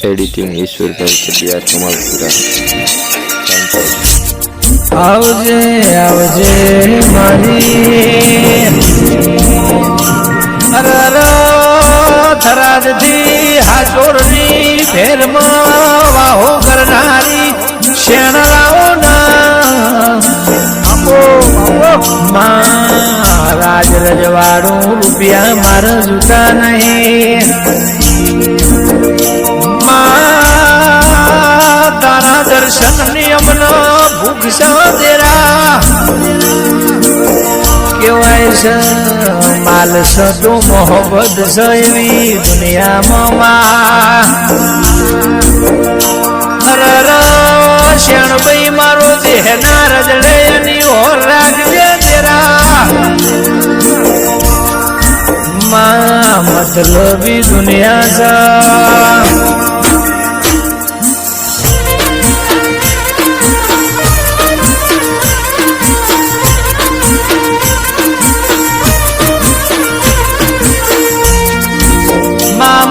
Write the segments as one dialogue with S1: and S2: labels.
S1: Editing Ishwarbhai चटिया कमलपुरा।
S2: आवजे आवजे मारी थराद थी हाथोरनी फेर वाहो करनारी शेण लाओ ना महाराज रजवाड़ू रुपया मार जूता नहीं तारा दर्शन नियमन भूख तेरा केवाय माल सतो मोहब्बत सवी दुनिया मामा श्याण भाई मारो देह नारद लेनी और राखजे तेरा मां मतलबी दुनिया सा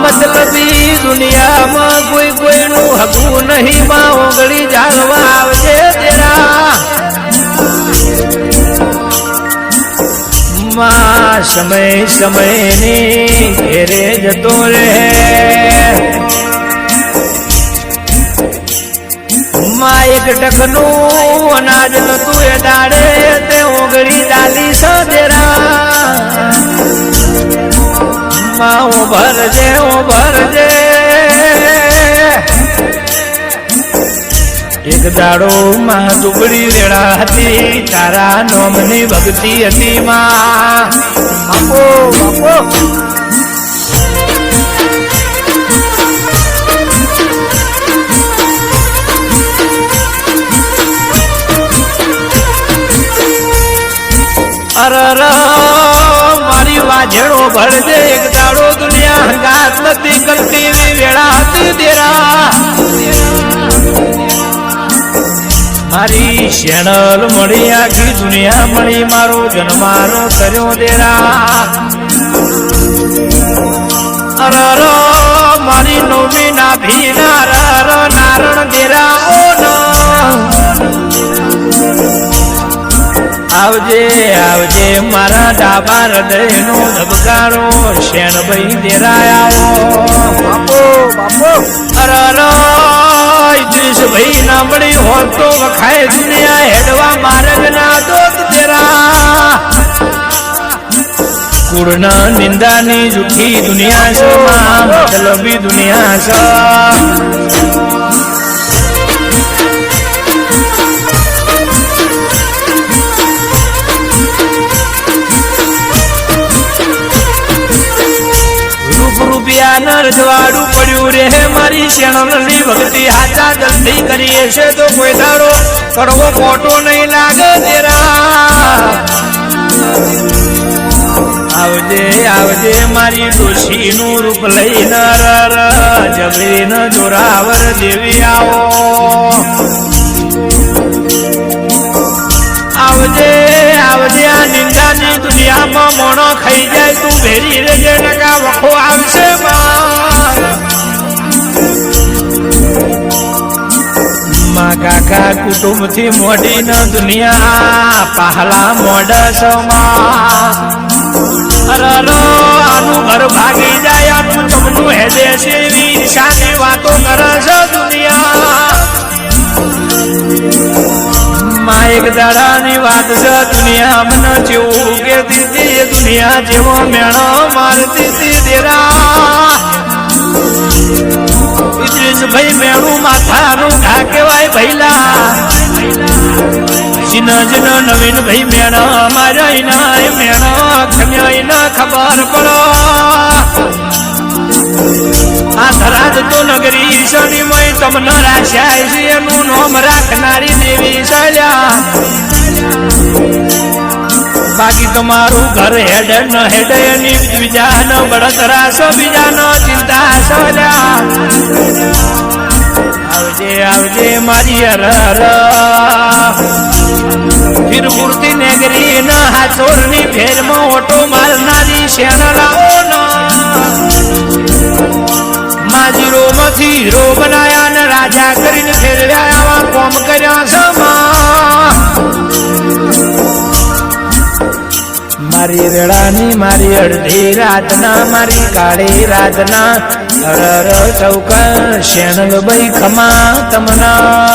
S2: मतलबी दुनिया में कोई कोई नु हकू नहीं मां ओगड़ी जालवा आवजे तेरा मां समय समय ने घेरे जतो रहे मां एक टकनू अनाज न तू डाड़े ते ओगड़ी डाली सा तेरा माँ भर जे एक दाड़ो माँ दुबड़ी वेड़ा हती तारा नोमनी भक्ति हती माँ बापो बापो अर मारी वाझड़ो भर दे एक दाड़ो दुनिया हंगात नती गलती वेड़ा हती तेरा मारी शेणल मड़ी आखी दुनिया मड़ी मारो जन्मारो कर्यो तेरा अर मारी नोमी ना भी नारण तेरा ओ नो आवजे आवजे मारा डाबा हृदय नो धबकारो शेण भाई तेरा आओ बापो बापो अरे इद्रिस भाई ना बड़ी हो तो वखाए दुनिया हेडवा मार्ग ना दो तेरा कुड़ना निंदा नी झूठी दुनिया से मतलबी दुनिया से रजवाड़ू पड़ू रे मारी शेणनी भक्ति हाथा जल्दी करिए से तो कोई दाड़ो कड़वो फोटो नहीं लागे तेरा आवजे आवजे मारी डोशी नु रूप लई नर जबरी न जोरावर देवी आओ आवजे आवजे आ निंदा नी दुनिया में मोणो खाई जाए तू भेरी रे नका वखो आवशे मां काका कुटुंब थी मोडी न दुनिया पहला मोडस अरो आनु घर भागी जाए आनु तमनु है देशे वीर शानी वातो करस दुनिया मां एक दाड़ानी वात से दुनिया मन जीव के दीदी दुनिया जीवो मेणो मारती थी तेरा इद्रिस भाई मेणू माथा नु घा केवाय भैला जिन जिन नवीन भाई मेणो मारा इना मेणो खम्या इना खबर पड़ो आ धराज तो नगरी शनि मई तमन राशाय से नु नोम राखनारी देवी सल्या बाकी तुम्हारू घर हेड न हेड बीजा न बड़तरा सो बीजा न चिंता सल्या आवजे आवजे मारी हर फिर मूर्ति नगरी न हाथोरनी फेर में ओटो मारनारी शेण लाओ न माजीरो થી હીરો બનાયા ને રાજા કરીને ફેરવ્યા આવા કોમ કર્યા સમા મારી રેડાની મારી અડધી રાતના મારી કાળી રાતના અરર ચૌકા શેનલ ભાઈ ખમા તમના